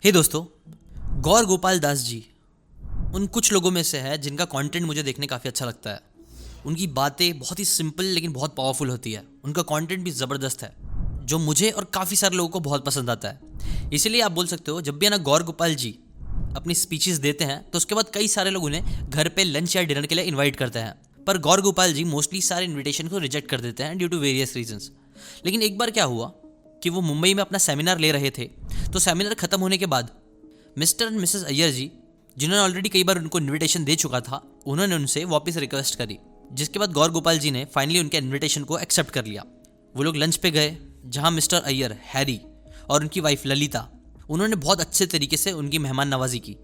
हे दोस्तों, गौर गोपाल दास जी उन कुछ लोगों में से है जिनका कंटेंट मुझे देखने काफ़ी अच्छा लगता है। उनकी बातें बहुत ही सिंपल लेकिन बहुत पावरफुल होती है। उनका कंटेंट भी ज़बरदस्त है जो मुझे और काफ़ी सारे लोगों को बहुत पसंद आता है। इसीलिए आप बोल सकते हो, जब भी है ना गौर गोपाल जी अपनी स्पीचेस देते हैं तो उसके बाद कई सारे लोग उन्हें घर पे लंच या डिनर के लिए इनवाइट करते हैं। पर गौर गोपाल जी मोस्टली सारे इनविटेशन को रिजेक्ट कर देते हैं ड्यू टू वेरियस रीजंस। लेकिन एक बार क्या हुआ कि वो मुंबई में अपना सेमिनार ले रहे थे, तो सेमिनार खत्म होने के बाद मिस्टर एंड मिसेस अय्यर जी, जिन्होंने ऑलरेडी कई बार उनको इनविटेशन दे चुका था, उन्होंने उनसे वापस रिक्वेस्ट करी, जिसके बाद गौर गोपाल जी ने फाइनली उनके इनविटेशन को एक्सेप्ट कर लिया। वो लोग लंच पे गए, जहां मिस्टर अय्यर, हैरी और उनकी वाइफ ललिता, उन्होंने बहुत अच्छे तरीके से उनकी मेहमान नवाजी की,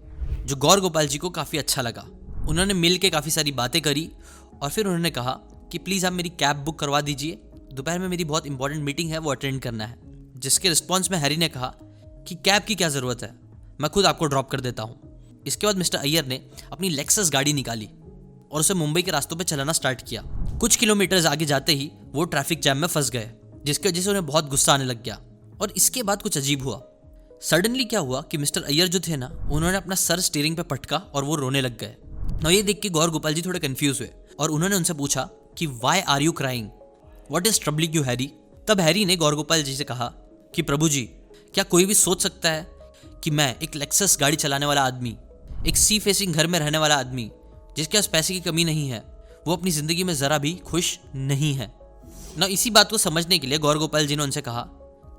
जो गौर गोपाल जी को काफ़ी अच्छा लगा। उन्होंने मिल के काफ़ी सारी बातें करी और फिर उन्होंने कहा कि प्लीज़ आप मेरी कैब बुक करवा दीजिए, दोपहर में मेरी बहुत इंपॉर्टेंट मीटिंग है, वो अटेंड करना है। जिसके रिस्पॉन्स में हैरी ने कहा कि कैब की क्या ज़रूरत है, मैं खुद आपको ड्रॉप कर देता हूँ। इसके बाद मिस्टर अय्यर ने अपनी लेक्सस गाड़ी निकाली और उसे मुंबई के रास्तों पर चलाना स्टार्ट किया। कुछ किलोमीटर्स आगे जाते ही वो ट्रैफिक जैम में फंस गए, जिसकी वजह से उन्हें बहुत गुस्सा आने लग गया। और इसके बाद कुछ अजीब हुआ। सडनली क्या हुआ कि मिस्टर अय्यर जो थे ना, उन्होंने अपना सर स्टीयरिंग पे पटका और वो रोने लग गए। ना ये देख के गौर गोपाल जी थोड़े कंफ्यूज हुए और उन्होंने उनसे पूछा कि why are you crying, what is troubling you Harry. तब हैरी ने गौर गोपाल जी से कहा कि प्रभु जी, क्या कोई भी सोच सकता है कि मैं एक लेक्सस गाड़ी चलाने वाला आदमी, एक सी फेसिंग घर में रहने वाला आदमी, जिसके पास पैसे की कमी नहीं है, वो अपनी ज़िंदगी में ज़रा भी खुश नहीं है। ना इसी बात को समझने के लिए गौर गोपाल जी ने उनसे कहा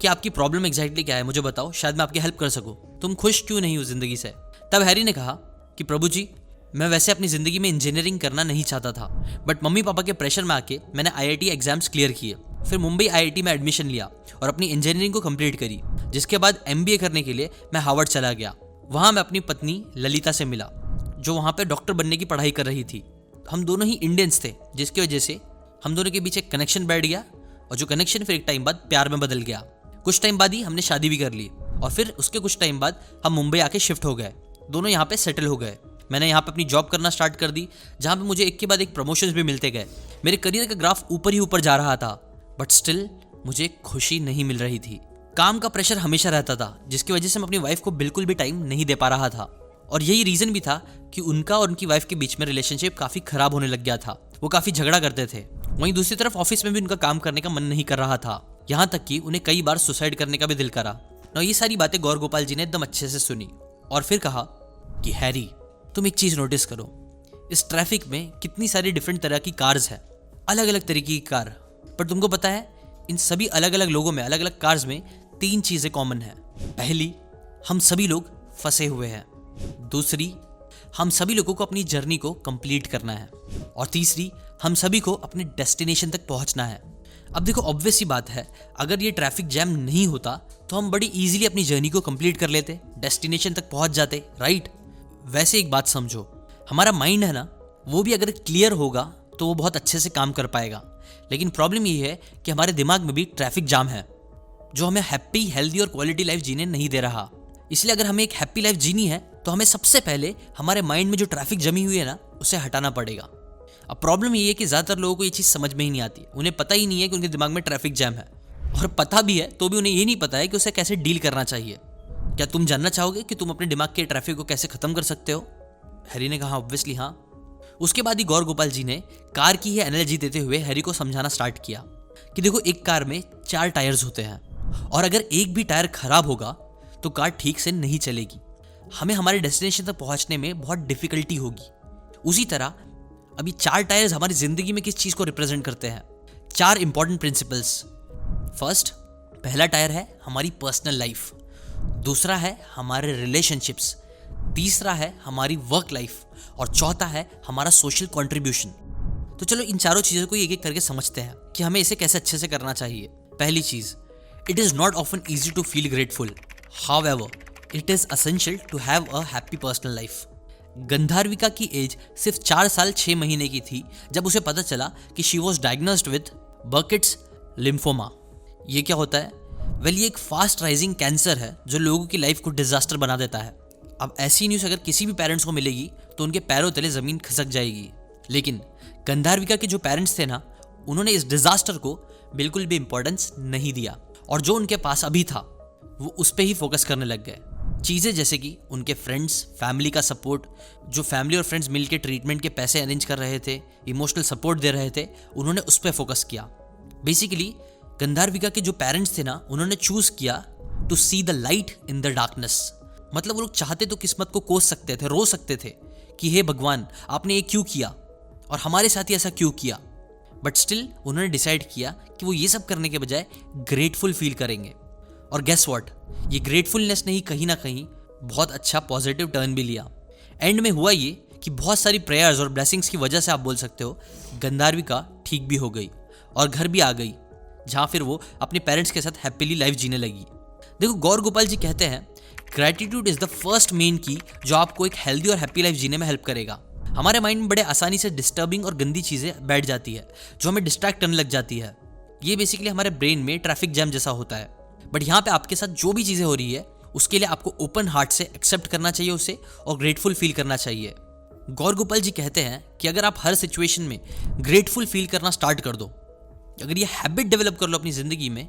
कि आपकी प्रॉब्लम एग्जैक्टली क्या है, मुझे बताओ, शायद मैं आपकी हेल्प कर सकूं। तुम खुश क्यों नहीं हो ज़िंदगी से। तब हैरी ने कहा कि प्रभु जी, मैं वैसे अपनी ज़िंदगी में इंजीनियरिंग करना नहीं चाहता था, बट मम्मी पापा के प्रेशर में आके मैंने IIT एग्जाम्स क्लियर किए, फिर मुंबई IIT में एडमिशन लिया और अपनी इंजीनियरिंग को कंप्लीट करी। जिसके बाद MBA करने के लिए मैं हार्वर्ड चला गया। वहाँ मैं अपनी पत्नी ललिता से मिला, जो वहाँ पे डॉक्टर बनने की पढ़ाई कर रही थी। हम दोनों ही इंडियंस थे, जिसकी वजह से हम दोनों के बीच एक कनेक्शन बैठ गया और जो कनेक्शन फिर एक टाइम बाद प्यार में बदल गया। कुछ टाइम बाद ही हमने शादी भी कर ली और फिर उसके कुछ टाइम बाद हम मुंबई आके शिफ्ट हो गए। दोनों यहाँ पे सेटल हो गए। मैंने यहाँ पे अपनी जॉब करना स्टार्ट कर दी, जहाँ पे मुझे एक के बाद एक प्रमोशंस भी मिलते गए। मेरे करियर का ग्राफ ऊपर ही ऊपर जा रहा था, बट स्टिल मुझे खुशी नहीं मिल रही थी। काम का प्रेशर हमेशा रहता था, जिसकी वजह से मैं अपनी वाइफ को बिल्कुल भी टाइम नहीं दे पा रहा था। और यही रीज़न भी था कि उनका और उनकी वाइफ के बीच में रिलेशनशिप काफ़ी ख़राब होने लग गया था। वो काफ़ी झगड़ा करते थे। वहीं दूसरी तरफ ऑफिस में भी उनका काम करने का मन नहीं कर रहा था, यहाँ तक कि उन्हें कई बार सुसाइड करने का भी दिल करा। ना ये सारी बातें गौर गोपाल जी ने एकदम अच्छे से सुनी और फिर कहा कि हैरी, तुम एक चीज़ नोटिस करो, इस ट्रैफिक में कितनी सारी डिफरेंट तरह की कार्स है, अलग अलग तरीके की कार। पर तुमको पता है, इन सभी अलग अलग लोगों में, अलग अलग कार्स में 3 चीज़ें कॉमन है। पहली, हम सभी लोग फंसे हुए हैं। दूसरी, हम सभी लोगों को अपनी जर्नी को कंप्लीट करना है। और तीसरी, हम सभी को अपने डेस्टिनेशन तक पहुंचना है। अब देखो, ऑब्वियस सी बात है, अगर ये ट्रैफिक जैम नहीं होता तो हम बड़ी इजीली अपनी जर्नी को कंप्लीट कर लेते, डेस्टिनेशन तक पहुंच जाते, राइट। वैसे एक बात समझो, हमारा माइंड है ना, वो भी अगर क्लियर होगा तो वो बहुत अच्छे से काम कर पाएगा। लेकिन प्रॉब्लम ये है कि हमारे दिमाग में भी ट्रैफिक जाम है, जो हमें हैप्पी, हेल्दी और क्वालिटी लाइफ जीने नहीं दे रहा। इसलिए अगर हमें एक हैप्पी लाइफ जीनी है तो हमें सबसे पहले हमारे माइंड में जो ट्रैफिक जमी हुई है ना, उसे हटाना पड़ेगा। अब प्रॉब्लम ये है कि ज़्यादातर लोगों को ये चीज़ समझ में ही नहीं आती। उन्हें पता ही नहीं है कि उनके दिमाग में ट्रैफिक जैम है, और पता भी है तो भी उन्हें ये नहीं पता है कि उसे कैसे डील करना चाहिए। क्या तुम जानना चाहोगे कि तुम अपने दिमाग के ट्रैफिक को कैसे ख़त्म कर सकते हो? हैरी ने कहा, ऑब्वियसली हाँ। उसके बाद ही गौर गोपाल जी ने कार की ही एनालॉजी देते हुए हैरी को समझाना स्टार्ट किया कि देखो, एक कार में 4 टायर्स होते हैं और अगर एक भी टायर खराब होगा तो कार ठीक से नहीं चलेगी। हमें हमारे डेस्टिनेशन तक पहुंचने में बहुत डिफिकल्टी होगी। उसी तरह अभी 4 टायर्स हमारी जिंदगी में किस चीज़ को रिप्रेजेंट करते हैं? 4 इंपॉर्टेंट प्रिंसिपल्स। फर्स्ट, पहला टायर है हमारी पर्सनल लाइफ। दूसरा है हमारे रिलेशनशिप्स। तीसरा है हमारी वर्क लाइफ और चौथा है हमारा सोशल कंट्रीब्यूशन। तो चलो इन चारों चीज़ों को एक एक करके समझते हैं कि हमें इसे कैसे अच्छे से करना चाहिए। पहली चीज़, it is not often easy to feel grateful, however it is essential to have a happy personal life. Gandharvika की एज सिर्फ 4 साल 6 महीने की थी जब उसे पता चला कि she was diagnosed with Burkitt's lymphoma. ये क्या होता है? वेल, ये एक फास्ट राइजिंग कैंसर है जो लोगों की लाइफ को डिजास्टर बना देता है। अब ऐसी न्यूज़ अगर किसी भी पेरेंट्स को मिलेगी तो उनके पैरों तले ज़मीन खिसक जाएगी। लेकिन गंधार्विका के जो पेरेंट्स थे ना, उन्होंने इस डिजास्टर को बिल्कुल भी इंपॉर्टेंस नहीं दिया और जो उनके पास अभी था वो उस पर ही फोकस करने लग गए। चीज़ें जैसे कि उनके फ्रेंड्स, फैमिली का सपोर्ट, जो फैमिली और फ्रेंड्स मिलके ट्रीटमेंट के पैसे अरेंज कर रहे थे, इमोशनल सपोर्ट दे रहे थे, उन्होंने उस पर फोकस किया। बेसिकली गंधारविका के जो पेरेंट्स थे ना, उन्होंने चूज किया to see the light in the darkness. मतलब वो लोग चाहते तो किस्मत को कोस सकते थे, रो सकते थे कि हे भगवान, आपने ये क्यों किया और हमारे साथ ही ऐसा क्यों किया, बट स्टिल उन्होंने डिसाइड किया कि वो ये सब करने के बजाय ग्रेटफुल फील करेंगे। और गेस व्हाट, ये ग्रेटफुलनेस ने ही कहीं ना कहीं बहुत अच्छा पॉजिटिव टर्न भी लिया। एंड में हुआ ये कि बहुत सारी प्रेयर्स और ब्लेसिंग्स की वजह से आप बोल सकते हो गंधारविका ठीक भी हो गई और घर भी आ गई, जहाँ फिर वो अपने पेरेंट्स के साथ हैप्पीली लाइफ जीने लगी। देखो, गौर गोपाल जी कहते हैं gratitude is the first main की जो आपको एक हेल्दी और हैप्पी लाइफ जीने में हेल्प करेगा। हमारे माइंड में बड़े आसानी से डिस्टर्बिंग और गंदी चीज़ें बैठ जाती है जो हमें डिस्ट्रैक्ट करने लग जाती है। ये बेसिकली हमारे ब्रेन में ट्रैफिक जैम जैसा होता है। बट यहाँ पे आपके साथ जो भी चीज़ें हो रही है उसके लिए आपको ओपन हार्ट से एक्सेप्ट करना चाहिए उसे और ग्रेटफुल फील करना चाहिए। गौर गोपाल जी कहते हैं कि अगर आप हर सिचुएशन में ग्रेटफुल फील करना स्टार्ट कर दो, अगर ये हैबिट डेवलप कर लो अपनी ज़िंदगी में,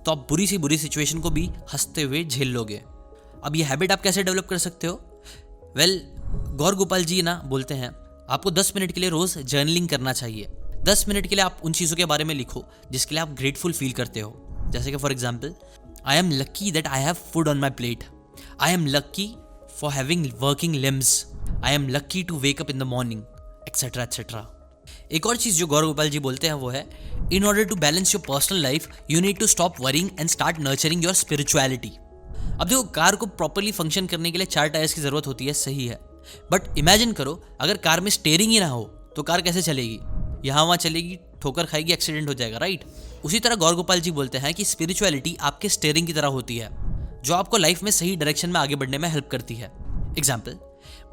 तो आप बुरी सी बुरी सिचुएशन को भी हंसते हुए झेल लोगे। अब ये हैबिट आप कैसे डेवलप कर सकते हो? वेल, गौर गोपाल जी ना बोलते हैं आपको 10 मिनट के लिए रोज़ जर्नलिंग करना चाहिए। 10 मिनट के लिए आप उन चीज़ों के बारे में लिखो जिसके लिए आप ग्रेटफुल फील करते हो। जैसे कि for example, I am lucky that I have food on my plate, I am lucky for having working limbs, I am lucky to wake up in the morning, etcetera etcetera. एक और चीज़ जो गौर गोपाल जी बोलते हैं वो है, in order to balance your personal life you need to stop worrying and start nurturing your spirituality. अब देखो, car को प्रॉपरली फंक्शन करने के लिए 4 टायर्स की जरूरत होती है, सही है, बट इमेजिन करो अगर कार में स्टीयरिंग ही ना हो तो कार कैसे चलेगी? यहाँ वहाँ चलेगी, ठोकर खाएगी, एक्सीडेंट हो जाएगा, राइट? उसी तरह गौर गोपाल जी बोलते हैं कि स्पिरिचुअलिटी आपके स्टीयरिंग की तरह होती है जो आपको लाइफ में सही डायरेक्शन में आगे बढ़ने में हेल्प करती है। एग्जाम्पल,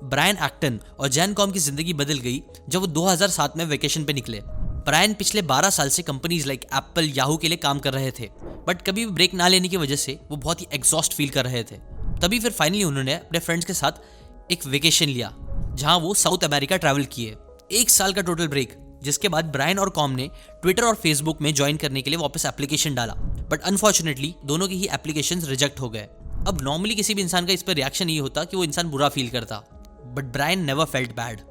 ब्रायन एक्टन और जैन कॉम की जिंदगी बदल गई जब वो 2007 में वेकेशन पे निकले। ब्रायन पिछले 12 साल से कंपनीज लाइक एप्पल, याहू के लिए काम कर रहे थे, बट कभी भी ब्रेक ना लेने की वजह से वो बहुत ही एग्जॉस्ट फील कर रहे थे। तभी फिर फाइनली उन्होंने अपने फ्रेंड्स के साथ एक वेकेशन लिया जहां वो साउथ अमेरिका ट्रैवल किए। 1 साल का टोटल ब्रेक, जिसके बाद ब्रायन और कॉम ने ट्विटर और फेसबुक में ज्वाइन करने के लिए वापस एप्लीकेशन डाला, बट अनफॉर्चुनेटली दोनों की ही एप्लीकेशंस रिजेक्ट हो गए। अब नॉर्मली किसी भी इंसान का इस पर रिएक्शन ये होता कि वो इंसान बुरा फील करता, but Brian never felt bad.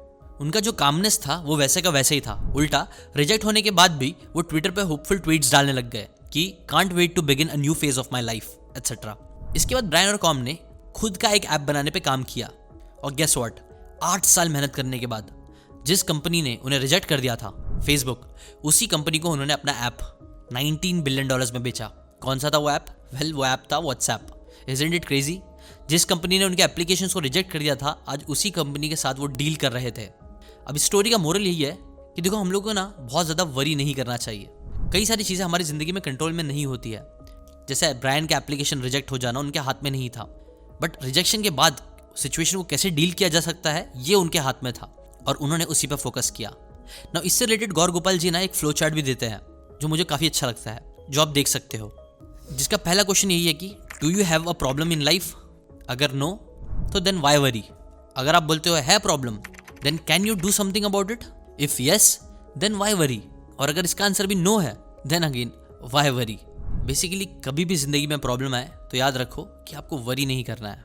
उनका जो कामनेस था वो वैसे का वैसे ही था। उल्टा रिजेक्ट होने के बाद भी वो ट्विटर पे होपफुल ट्वीट्स डालने लग गए कि can't wait to begin a new phase of my life, etcetera. इसके बाद ब्रायन और कॉम ने खुद का एक ऐप बनाने पे काम किया और गेस व्हाट, 8 साल मेहनत करने के बाद जिस कंपनी ने उन्हें रिजेक्ट कर दिया था, फेसबुक, उसी कंपनी को उन्होंने अपना ऐप $19 बिलियन में बेचा। कौन सा था वो ऐप? वेल, वो ऐप था व्हाट्सएप। Isn't it crazy? जिस कंपनी ने उनके एप्लीकेशंस को रिजेक्ट कर दिया था, आज उसी कंपनी के साथ वो डील कर रहे थे। अब इस स्टोरी का मोरल यही है कि देखो, हम लोग को ना बहुत ज़्यादा वरी नहीं करना चाहिए। कई सारी चीज़ें हमारी ज़िंदगी में कंट्रोल में नहीं होती है। जैसे ब्रायन का एप्लीकेशन रिजेक्ट हो जाना उनके हाथ में नहीं था, बट रिजेक्शन के बाद सिचुएशन को कैसे डील किया जा सकता है ये उनके हाथ में था और उन्होंने उसी पर फोकस किया। ना इससे रिलेटेड गौर गोपाल जी ना एक फ्लो चार्ट भी देते हैं जो मुझे काफ़ी अच्छा लगता है, जो आप देख सकते हो, जिसका पहला क्वेश्चन यही है कि do you have a problem in life? अगर नो, तो देन वाई वरी? अगर आप बोलते हो है problem, then can you do something about it? If yes, then why worry? और अगर इसका आंसर भी नो है, then again why worry? Basically कभी भी जिंदगी में प्रॉब्लम आए तो याद रखो कि आपको वरी नहीं करना है,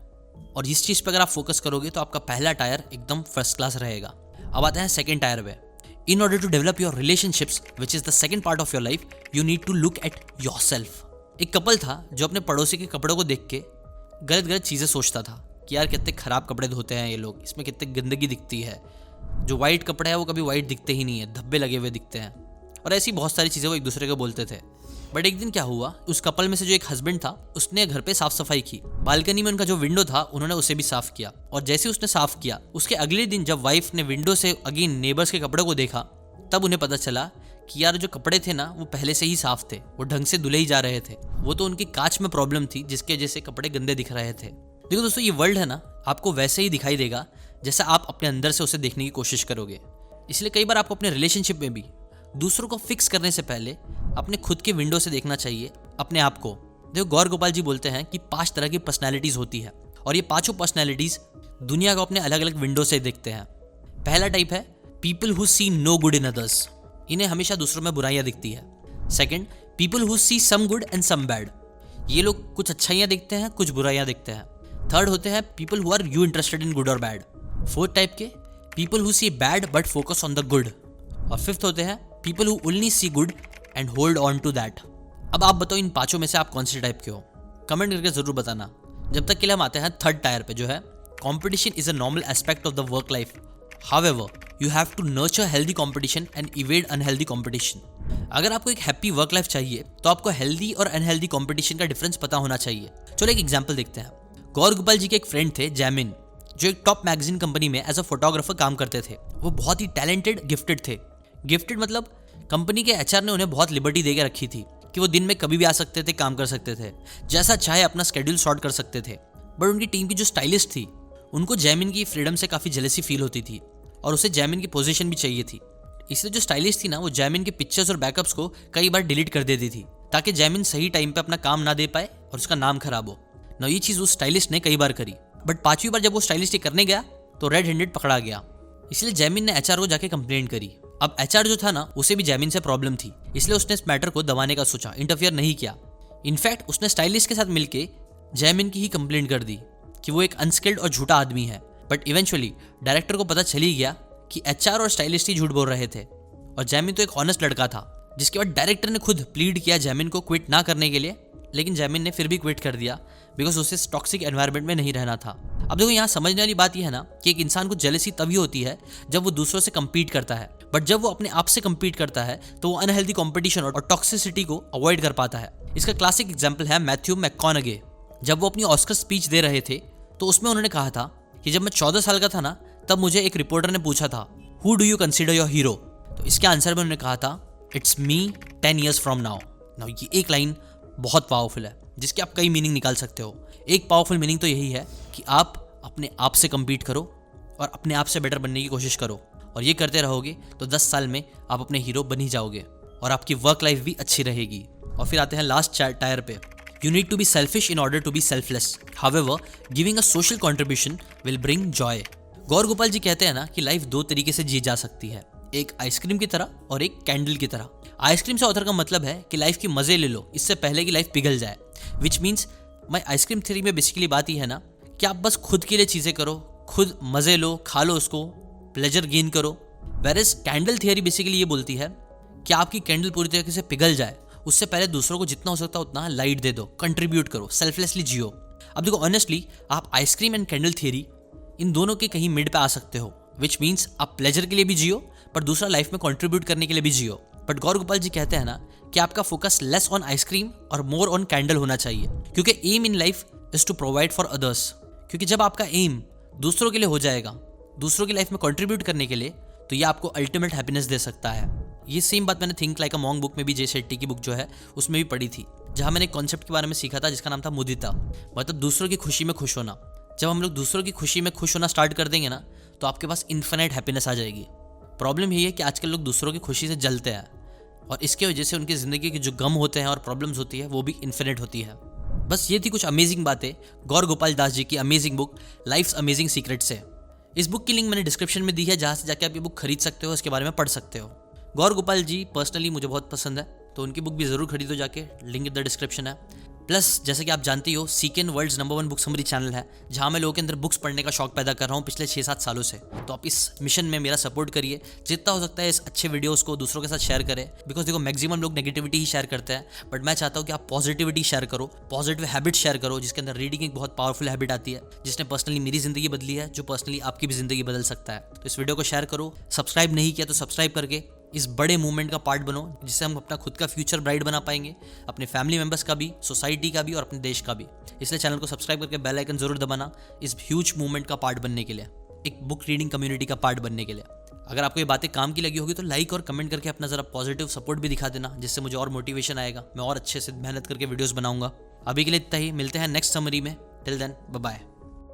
और इस चीज़ पर अगर आप फोकस करोगे तो आपका पहला टायर एकदम फर्स्ट क्लास रहेगा। अब आते हैं सेकेंड टायर पे। In order to develop your relationships which is the second part of your life, you need to look at yourself. एक कपल था जो अपने पड़ोसी के कपड़ों को देख के गलत गलत चीज़ें सोचता था कि यार कितने ख़राब कपड़े धोते हैं ये लोग, इसमें कितनी गंदगी दिखती है, जो वाइट कपड़े हैं वो कभी वाइट दिखते ही नहीं है, धब्बे लगे हुए दिखते हैं, और ऐसी बहुत सारी चीज़ें वो एक दूसरे को बोलते थे। बट एक दिन क्या हुआ, उस कपल में से जो एक हस्बैंड था उसने घर पे साफ सफाई की। बालकनी में उनका जो विंडो था उन्होंने उसे भी साफ किया, और जैसे उसने साफ किया उसके अगले दिन जब वाइफ ने विंडो से अगेन नेबर्स के कपड़ों को देखा, तब उन्हें पता चला कि यार जो कपड़े थे ना वो पहले से ही साफ थे, वो ढंग से धुले ही जा रहे थे, वो तो उनकी कांच में प्रॉब्लम थी जिसके वजह से कपड़े गंदे दिख रहे थे। देखो दोस्तों, ये वर्ल्ड है ना आपको वैसे ही दिखाई देगा जैसा आप अपने अंदर से उसे देखने की कोशिश करोगे। इसलिए कई बार आपको अपने रिलेशनशिप में भी दूसरों को फिक्स करने से पहले अपने खुद के विंडो से देखना चाहिए अपने आप को। देखो, गौर गोपाल जी बोलते हैं कि 5 तरह की पर्सनैलिटीज़ होती है, और ये 5 पर्सनैलिटीज़ दुनिया को अपने अलग अलग विंडो से देखते हैं। पहला टाइप है people who see no good in others, इन्हें हमेशा दूसरों में बुराइयां दिखती है। Second, people who see some good and some bad, ये लोग कुछ अच्छाइयां देखते हैं, कुछ बुराइयां देखते हैं। थर्ड होते हैं people who are you interested in good और बैड। फोर्थ टाइप के people who see bad but focus on the good. और फिफ्थ होते हैं people who only see good and hold on to that. अब आप बताओ इन पांचों में से आप कौन से टाइप के हो, कमेंट करके जरूर बताना। जब तक के लिए हम आते हैं थर्ड टायर पे, जो है competition is a normal aspect of the work life, however you have to nurture healthy competition and evade unhealthy competition. अगर आपको एक हैप्पी वर्क लाइफ चाहिए तो आपको हेल्दी और अनहेल्दी कंपटीशन का डिफरेंस पता होना चाहिए। चलो एक एग्जांपल देखते हैं। गौर गोपाल जी के एक फ्रेंड थे जैमिन, जो एक टॉप मैगजीन कंपनी में एज अ फोटोग्राफर काम करते थे। वो बहुत ही टैलेंटेड गिफ्टेड थे। गिफ्टेड मतलब कंपनी के एचआर ने उन्हें बहुत लिबर्टी दे के रखी थी कि वो दिन में कभी भी आ सकते थे, काम कर सकते थे, जैसा चाहे अपना स्केड्यूल सॉर्ट कर सकते थे। बट उनकी टीम की जो स्टाइलिस्ट थी, उनको जैमिन की फ्रीडम से काफ़ी जेलसी फील होती थी और उसे जैमिन की पोजीशन भी चाहिए थी। इसलिए जो स्टाइलिस्ट थी ना, वो जैमिन के पिक्चर्स और बैकअप्स को कई बार डिलीट कर देती थी ताकि जैमिन सही टाइम पे अपना काम ना दे पाए और उसका नाम खराब हो ना। ये चीज़ उस स्टाइलिस्ट ने कई बार करी, बट पांचवी बार जब वो स्टाइलिस्ट करने गया तो रेड हैंडेड पकड़ा गया। इसलिए जैमिन ने एचआर को जाके कंप्लेंट करी। अब एचआर जो था ना, उसे भी जैमिन से प्रॉब्लम थी, इसलिए उसने इस मैटर को दबाने का सोचा, इंटरफियर नहीं किया। इनफैक्ट उसने स्टाइलिस्ट के साथ मिलके जैमिन की ही कंप्लेंट कर दी कि वो एक अनस्किल्ड और झूठा आदमी है। बट इवेंचुअली डायरेक्टर को पता चल ही गया कि एचआर और स्टाइलिस्ट ही झूठ बोल रहे थे और जैमिन तो एक ऑनेस्ट लड़का था। जिसके बाद डायरेक्टर ने खुद प्लीड किया जैमिन को क्विट ना करने के लिए, लेकिन जैमिन ने फिर भी क्विट कर दिया बिकॉज उसे टॉक्सिक एनवायरनमेंट में नहीं रहना था। अब देखो यहाँ समझने वाली बात यह है ना कि एक इंसान को जेलसी तभी होती है जब वो दूसरों से कम्पीट करता है, बट जब वो अपने आप से कम्पीट करता है तो वो अनहेल्दी कॉम्पिटिशन और टॉक्सिसिटी को अवॉइड कर पाता है। इसका क्लासिक एग्जाम्पल है मैथ्यू मैककॉनगे। जब वो अपनी ऑस्कर स्पीच दे रहे थे तो उसमें उन्होंने कहा था कि जब मैं 14 साल का था ना, तब मुझे एक रिपोर्टर ने पूछा था who do you consider your hero. तो इसके आंसर में उन्होंने कहा था it's me 10 years from now. ये एक लाइन बहुत पावरफुल है जिसके आप कई मीनिंग निकाल सकते हो। एक पावरफुल मीनिंग तो यही है कि आप अपने आप से कम्पीट करो और अपने आप से बेटर बनने की कोशिश करो, और ये करते रहोगे तो 10 साल में आप अपने हीरो बन ही जाओगे और आपकी वर्क लाइफ भी अच्छी रहेगी। और फिर आते हैं लास्ट टायर पे। You need to be selfish in order to be selfless, however giving a social contribution will bring joy. Gaur Gopal ji कहते हैं ना कि लाइफ दो तरीके से जी जा सकती है, एक आइसक्रीम की तरह और एक कैंडल की तरह। आइसक्रीम से ऑथर का मतलब है कि लाइफ की मजे ले लो इससे पहले कि लाइफ पिघल जाए, which means my ice cream theory में बेसिकली बात ही है ना कि आप बस खुद के लिए चीज़ें करो, खुद मजे लो, खा लो उसको, प्लेजर गेन करो। वेरएज कैंडल थियरी बेसिकली ये बोलती है कि आपकी कैंडल पूरी तरीके से पिघल जाए उससे पहले दूसरों को जितना हो सकता है उतना लाइट दे दो, कंट्रीब्यूट करो, सेल्फलेसली जियो। अब देखो ऑनेस्टली आप आइसक्रीम एंड कैंडल थियरी इन दोनों के कहीं मिड पे आ सकते हो, विच मीन्स आप प्लेजर के लिए भी जियो पर दूसरा लाइफ में कंट्रीब्यूट करने के लिए भी जियो। बट गौर गोपाल जी कहते हैं ना कि आपका फोकस लेस ऑन आइसक्रीम और मोर ऑन कैंडल होना चाहिए, क्योंकि aim in life is to provide for others. क्योंकि जब आपका एम दूसरों के लिए हो जाएगा, दूसरों की लाइफ में कंट्रीब्यूट करने के लिए, तो ये आपको अल्टीमेट हैप्पीनेस दे सकता है। ये सेम बात मैंने think like a monk book में भी, जे शेट्टी की बुक जो है उसमें भी पढ़ी थी, जहाँ मैंने एक कॉन्सेप्ट के बारे में सीखा था जिसका नाम था मुदिता, मतलब दूसरों की खुशी में खुश होना। जब हम लोग दूसरों की खुशी में खुश होना स्टार्ट कर देंगे ना, तो आपके पास इन्फिनिट हैप्पीनेस आ जाएगी। प्रॉब्लम यही है कि आजकल लोग दूसरों की खुशी से जलते हैं और इसके वजह से उनकी ज़िंदगी के जो गम होते हैं और प्रॉब्लम्स होती है वो भी इन्फिनिट होती है। बस ये थी कुछ अमेजिंग बातें गौर गोपाल दास जी की amazing book life's amazing secrets से। इस बुक की लिंक मैंने डिस्क्रिप्शन में दी है, जहाँ से जाके आप ये बुक खरीद सकते हो, इसके बारे में पढ़ सकते हो। गौर गोपाल जी पर्सनली मुझे बहुत पसंद है, तो उनकी बुक भी ज़रूर खरीदो जाके, लिंक इन द डिस्क्रिप्शन है। प्लस जैसे कि आप जानती हो, सीकेन world's number 1 book summary channel है, जहाँ मैं लोगों के अंदर बुक्स पढ़ने का शौक पैदा कर रहा हूँ पिछले 6-7 सालों से। तो आप इस मिशन में मेरा सपोर्ट करिए, जितना हो सकता है इस अच्छे वीडियोस को दूसरों के साथ शेयर करें, बिकॉज देखो मैक्सिमम लोग नेगेटिविटी ही शेयर करते हैं, बट मैं चाहता हूँ कि आप पॉजिटिविटी शेयर करो, पॉजिटिव हैबिट शेयर करो, जिसके अंदर रीडिंग एक बहुत पावरफुल हैबिट आती है, जिसने पर्सनली मेरी जिंदगी बदली है, जो पर्सनली आपकी भी जिंदगी बदल सकता है। तो इस वीडियो को शेयर करो, सब्सक्राइब नहीं किया तो सब्सक्राइब करके इस बड़े मूवमेंट का पार्ट बनो, जिससे हम अपना खुद का फ्यूचर ब्राइट बना पाएंगे, अपने फैमिली मेंबर्स का भी, सोसाइटी का भी और अपने देश का भी। इसलिए चैनल को सब्सक्राइब करके बेल आइकन जरूर दबाना, इस ह्यूज मूवमेंट का पार्ट बनने के लिए, एक बुक रीडिंग कम्युनिटी का पार्ट बनने के लिए। अगर आपको ये बातें काम की लगी होगी तो लाइक और कमेंट करके अपना जरा पॉजिटिव सपोर्ट भी दिखा देना, जिससे मुझे और मोटिवेशन आएगा, मैं और अच्छे से मेहनत करके वीडियोस बनाऊंगा। अभी के लिए इतना ही, मिलते हैं नेक्स्ट समरी में। Till then bye bye.